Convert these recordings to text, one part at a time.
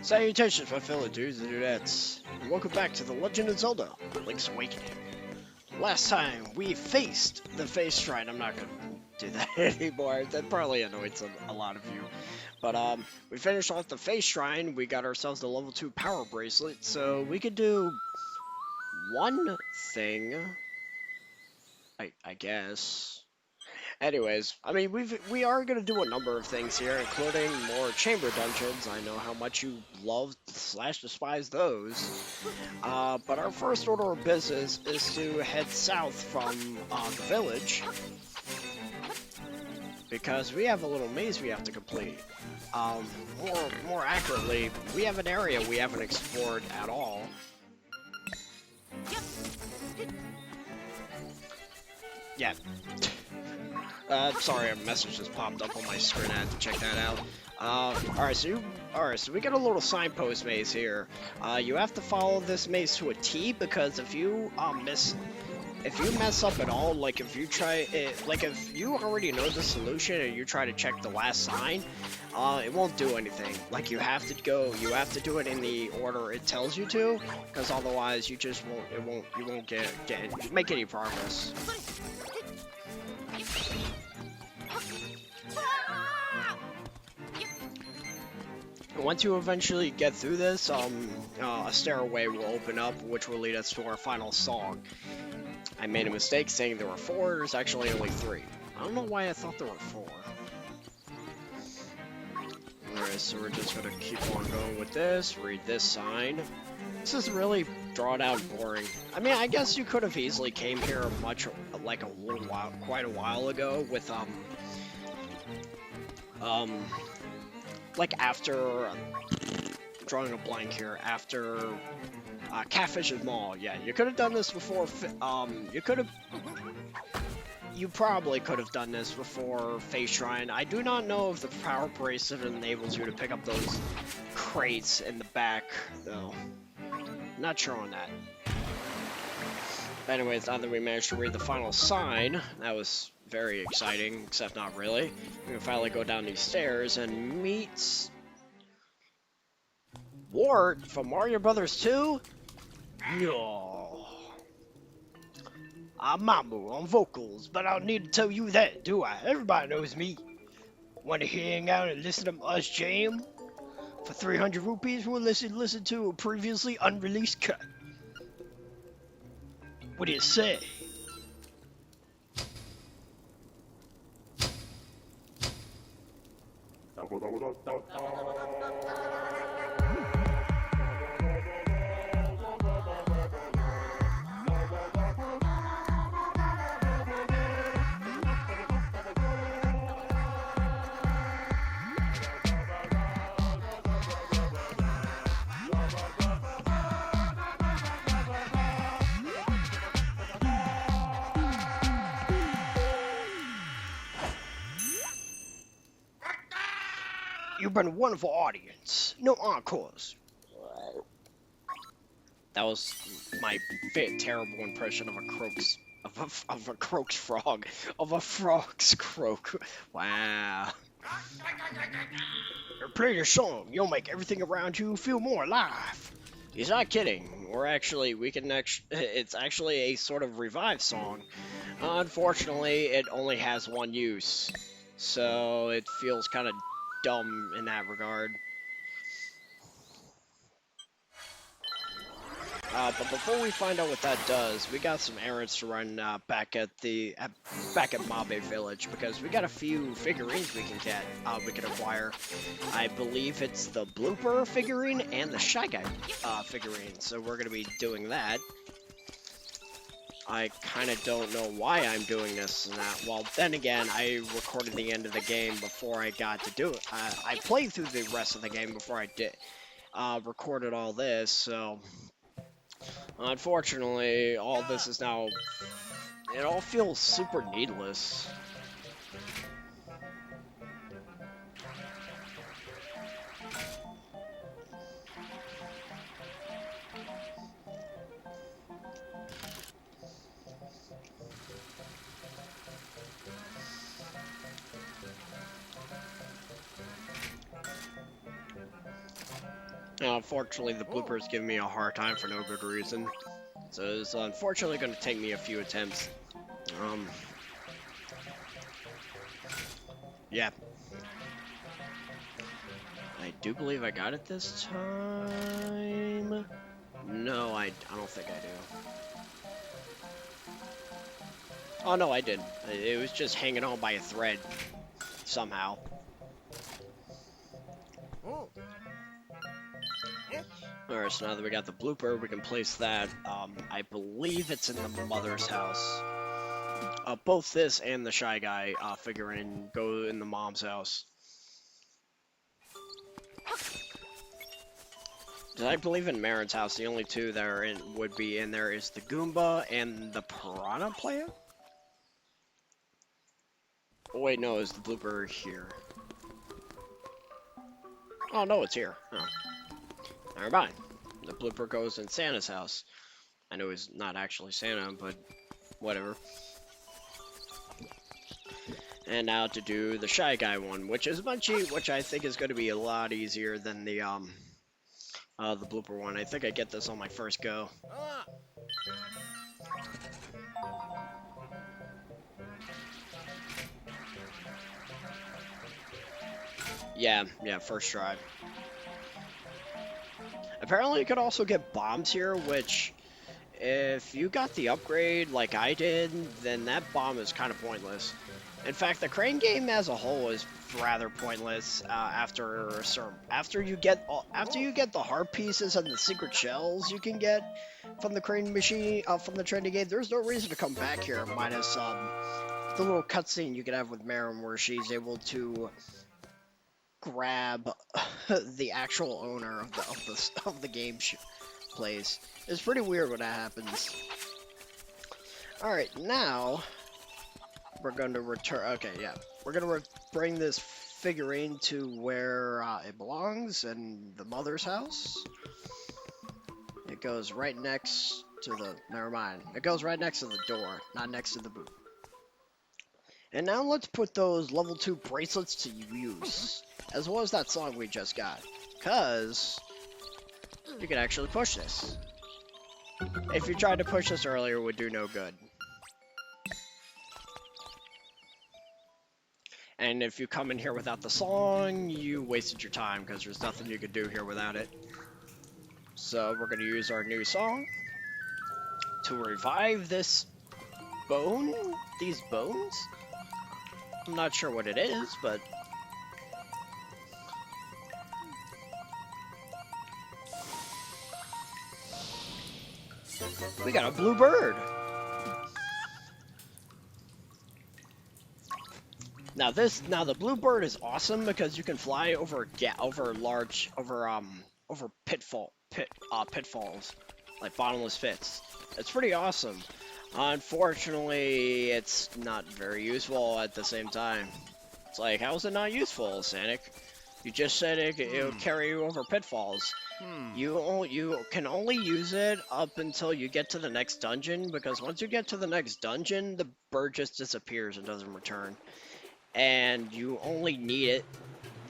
Salutations, my fellow dudes and dudettes, and welcome back to The Legend of Zelda: Link's Awakening. Last time, we faced the face shrine. I'm not gonna do that anymore. That probably annoys a lot of you. But, we finished off the face shrine, we got ourselves the level 2 power bracelet, so we could do one thing, I guess. Anyways, I mean, we are gonna do a number of things here, including more chamber dungeons. I know how much you love / despise those. But our first order of business is to head south from the village, because we have a little maze we have to complete. More accurately, we have an area we haven't explored at all. Yeah. Sorry, a message just popped up on my screen. I had to check that out. Alright, so we got a little signpost maze here. You have to follow this maze to a T, because if you mess up at all, like if you try it, like if you already know the solution and you try to check the last sign, it won't do anything. Like you have to do it in the order it tells you to, because otherwise you just won't make any progress. Once you eventually get through this, a stairway will open up, which will lead us to our final song. I made a mistake saying there were 4, there's actually only 3. I don't know why I thought there were 4. Alright, so we're just gonna keep on going with this, read this sign. This is really drawn out and boring. I mean, I guess you could have easily came here quite a while ago with, like after, drawing a blank here, after Catfish's Mall. Yeah, you could have done this before, you probably could have done this before Face Shrine. I do not know if the power bracelet enables you to pick up those crates in the back, though. Not sure on that. But anyways, now that we managed to read the final sign, that was very exciting, except not really. We can finally go down these stairs and meet Wart from Mario Brothers 2? Yo. I'm Mamu on vocals, but I don't need to tell you that, do I? Everybody knows me. Want to hang out and listen to us jam? For 300 rupees, we'll listen to a previously unreleased cut. What do you say? You've been a wonderful audience. No encores. That was my terrible impression of a croak's frog. Of a frog's croak. Wow. Play your song. You'll make everything around you feel more alive. He's not kidding. It's actually a sort of revive song. Unfortunately, it only has one use. So it feels kind of dumb in that regard. But before we find out what that does, we got some errands to run back at Mabe Village, because we got a few figurines we can acquire. I believe it's the Blooper figurine and the Shy Guy figurine, so we're gonna be doing that. I kind of don't know why I'm doing this and that. Well, then again, I recorded the end of the game before I got to do it. I played through the rest of the game before I recorded all this, so unfortunately, all this is now, it all feels super needless. Unfortunately, the blooper is giving me a hard time for no good reason. So it's unfortunately going to take me a few attempts. Yeah. I do believe I got it this time. No, I don't think I do. Oh, no, I did. It was just hanging on by a thread. Somehow. Alright, so now that we got the blooper, we can place that. I believe it's in the mother's house. Both this and the Shy Guy figurine go in the mom's house. I believe in Marin's house, the only two that are would be in there is the Goomba and the Piranha Plant? Oh wait, no, is the blooper here? Oh no, it's here. Oh. Never mind. The blooper goes in Santa's house. I know he's not actually Santa, but whatever. And now to do the Shy Guy one, which is which I think is going to be a lot easier than the blooper one. I think I get this on my first go. Yeah, first try. Apparently you could also get bombs here, which, if you got the upgrade like I did, then that bomb is kind of pointless. In fact, the crane game as a whole is rather pointless after you get the heart pieces and the secret shells you can get from the crane machine from the training game. There's no reason to come back here, minus the little cutscene you can have with Marin where she's able to grab the actual owner of the game place. It's pretty weird when that happens. All right, now we're going to return. Okay, yeah, we're going to bring this figurine to where it belongs, in the mother's house. It goes right next to the. Never mind. It goes right next to the door, not next to the boot. And now let's put those level 2 bracelets to use, as well as that song we just got, because you can actually push this. If you tried to push this earlier, it would do no good. And if you come in here without the song, you wasted your time, because there's nothing you could do here without it. So we're going to use our new song to revive this bone, these bones. I'm not sure what it is, but we got a blue bird. Now the blue bird is awesome because you can fly over pitfalls, like bottomless pits. It's pretty awesome. Unfortunately, it's not very useful at the same time. It's like, how is it not useful, Sonic? You just said it'll carry you over pitfalls. You can only use it up until you get to the next dungeon, because once you get to the next dungeon, the bird just disappears and doesn't return. And you only need it.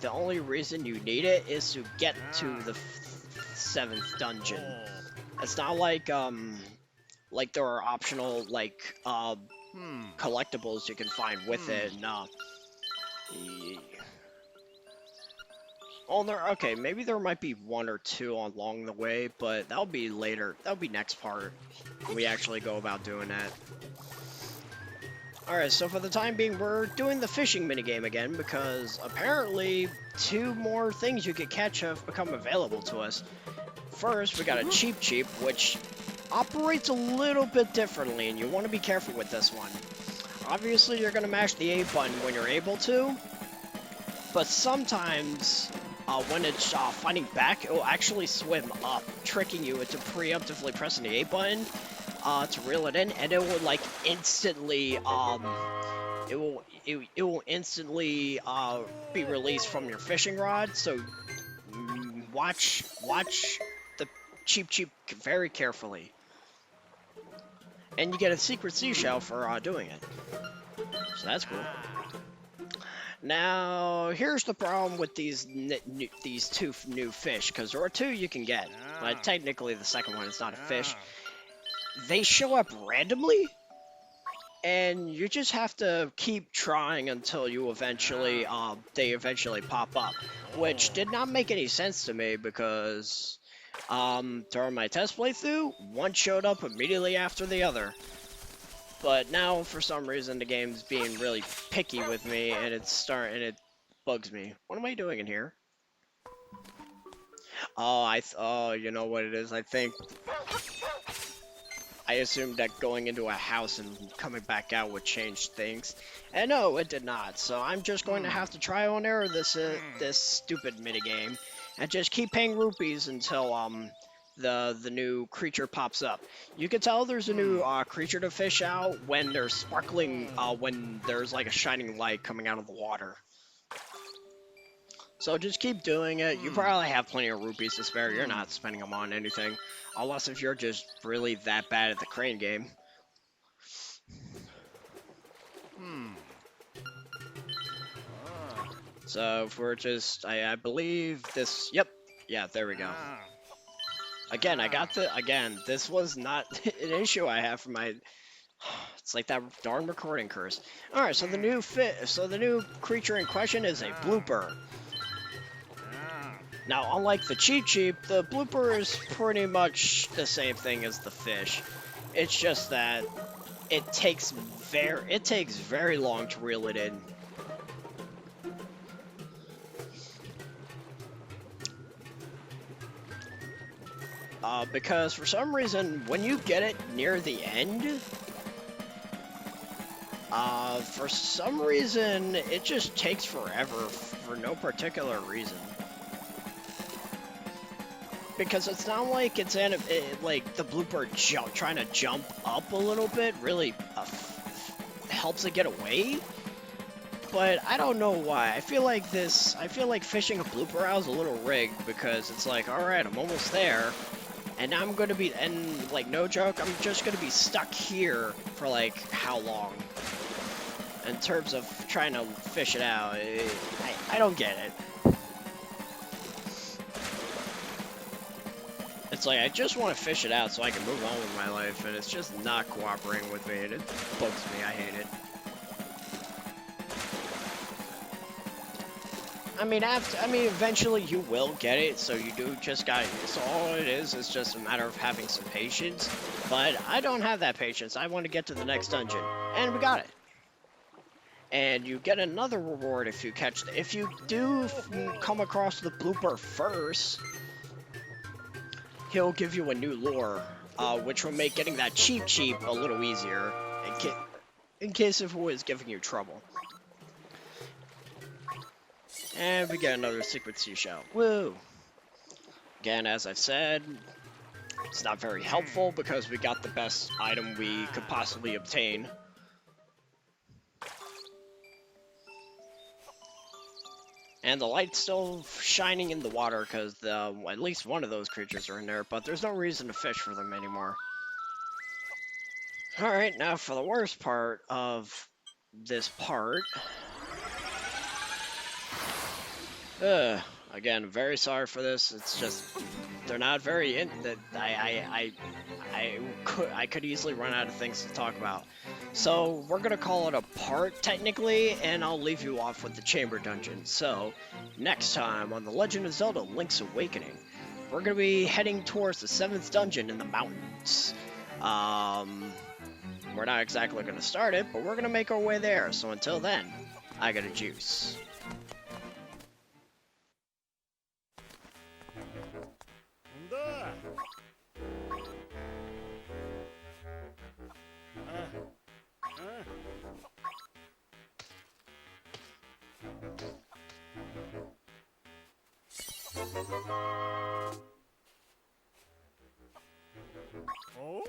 The only reason you need it is to get to the 7th dungeon. It's not like there are optional collectibles you can find with it. No. Oh, okay, maybe there might be 1 or 2 along the way, but that'll be later. That'll be next part. We actually go about doing that. Alright, so for the time being, we're doing the fishing minigame again, because apparently 2 more things you could catch have become available to us. First, we got a Cheep, which operates a little bit differently, and you want to be careful with this one. Obviously, you're going to mash the A button when you're able to, but sometimes when it's fighting back, it will actually swim up, tricking you into preemptively pressing the A button to reel it in, and it will like instantly it will instantly be released from your fishing rod. So watch the Cheep very carefully, and you get a secret seashell for doing it. So that's cool. Now, here's the problem with these two new fish, because there are two you can get, but technically the second one is not a fish. They show up randomly, and you just have to keep trying until you eventually, they eventually pop up, which did not make any sense to me because, during my test playthrough, one showed up immediately after the other. But now, for some reason, the game's being really picky with me, and it bugs me. What am I doing in here? Oh, oh, you know what it is? I assumed that going into a house and coming back out would change things, and no, it did not. So I'm just going to have to trial and error this stupid minigame, and just keep paying rupees until the new creature pops up. You can tell there's a new creature to fish out when there's sparkling, when there's like a shining light coming out of the water. So just keep doing it. You probably have plenty of rupees to spare. You're not spending them on anything. Unless if you're just really that bad at the crane game. So if we're just, I believe this, yep. Yeah, there we go. Again, this was not an issue I have for my, it's like that darn recording curse. Alright, so the new creature in question is a Blooper. Now, unlike the Cheep Cheep, the Blooper is pretty much the same thing as the fish. It's just that it takes very long to reel it in. Because for some reason, when you get it near the end, for some reason, it just takes forever for no particular reason. Because it's not like it's like the Blooper trying to jump up a little bit really helps it get away. But I don't know why. I feel like fishing a Blooper out is a little rigged because it's like, all right, I'm almost there, and now I'm gonna be, and like no joke, I'm just gonna be stuck here for like how long? In terms of trying to fish it out, I don't get it. It's like, I just want to fish it out so I can move on with my life, and it's just not cooperating with me, and it bugs me. I hate it. I mean, eventually you will get it, so you do just got it. So all it is just a matter of having some patience, but I don't have that patience. I want to get to the next dungeon, and we got it. And you get another reward if you if you do come across the Blooper first. He'll give you a new lure, which will make getting that Cheep Cheep a little easier, in case if it was giving you trouble. And we get another secret seashell. Woo! Again, as I've said, it's not very helpful because we got the best item we could possibly obtain. And the light's still shining in the water because at least one of those creatures are in there, but there's no reason to fish for them anymore. Alright, now for the worst part of this part. Again, very sorry for this. It's just, they're not very I could easily run out of things to talk about. So we're gonna call it a part technically, and I'll leave you off with the chamber dungeon. So next time on The Legend of Zelda: Link's Awakening, we're gonna be heading towards the 7th dungeon in the mountains. We're not exactly gonna start it, but we're gonna make our way there. So until then, I got a juice. Oh?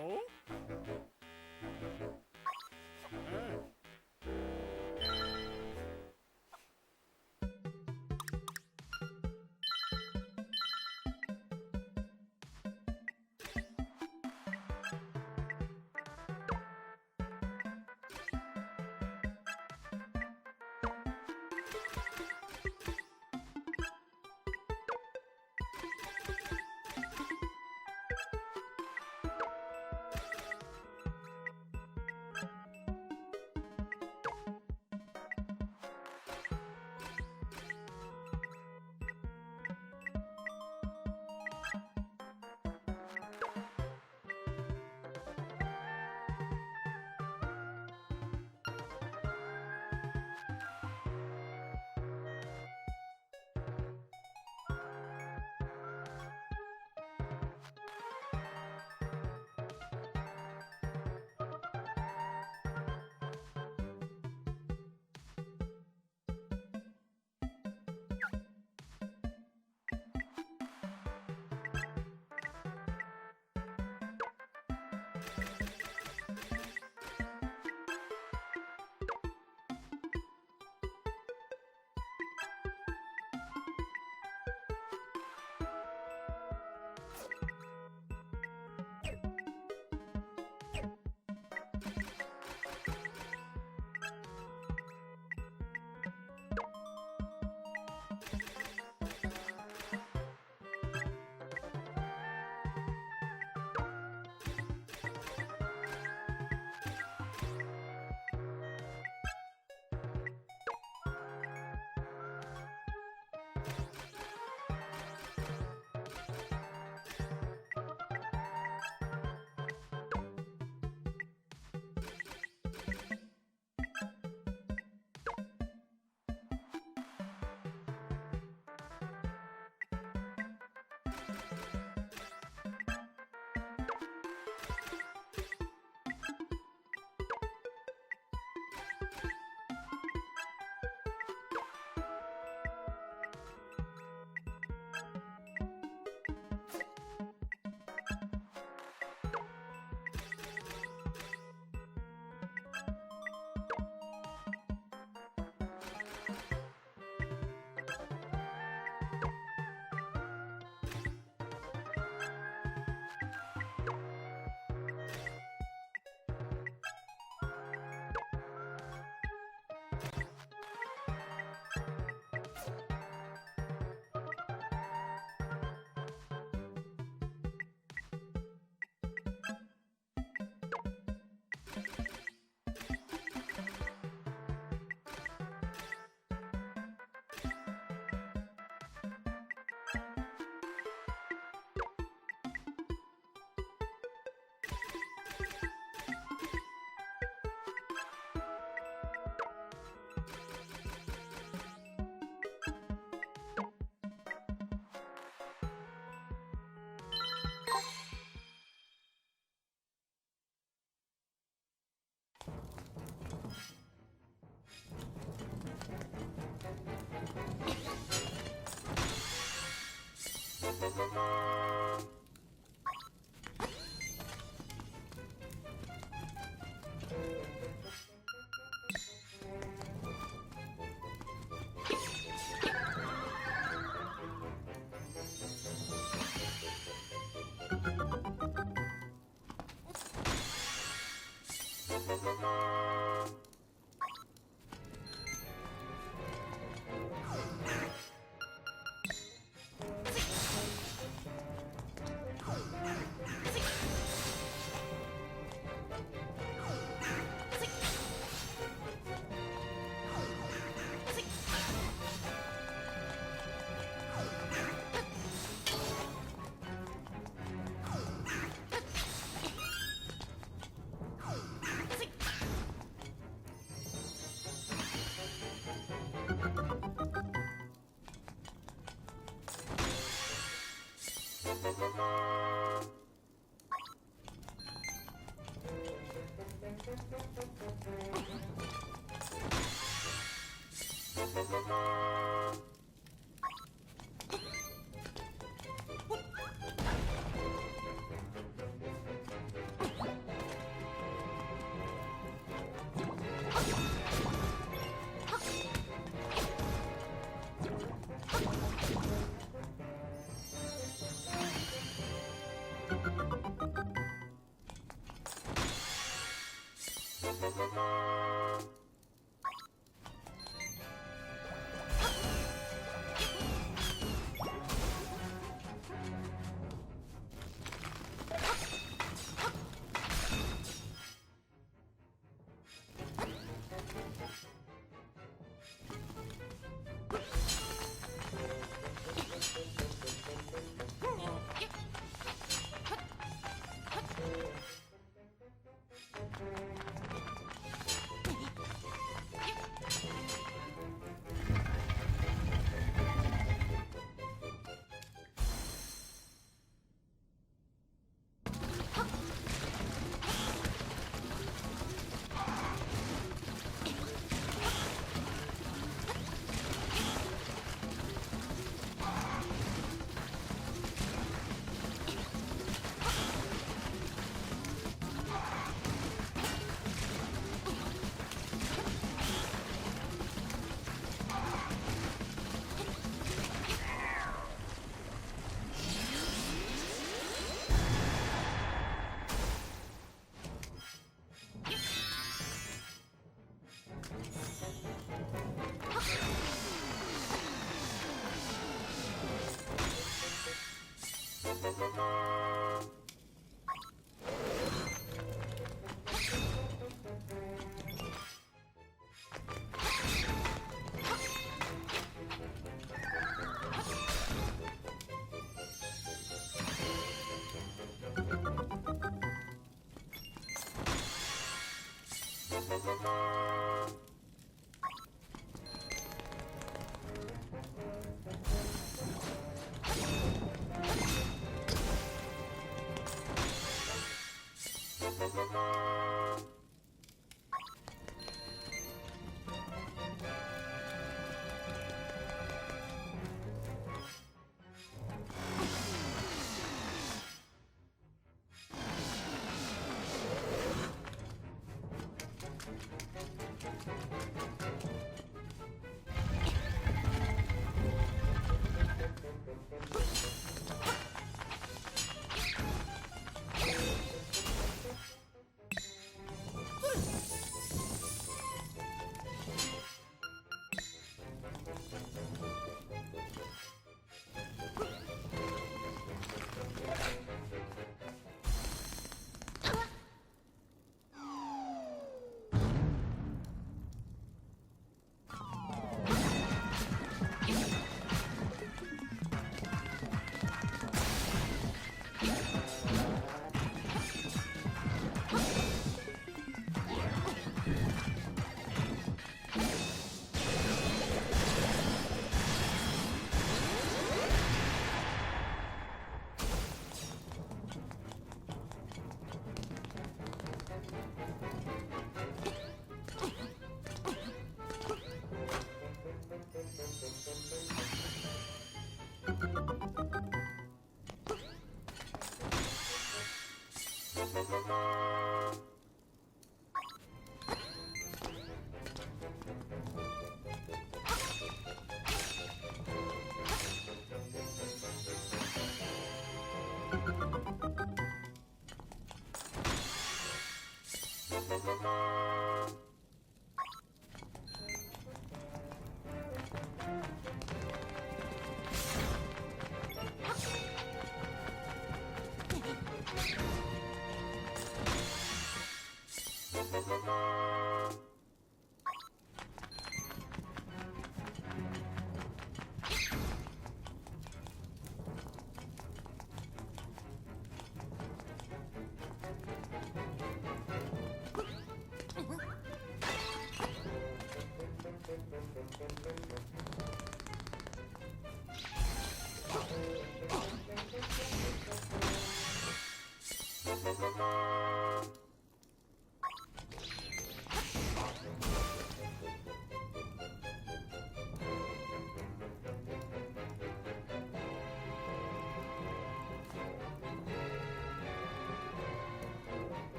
Oh?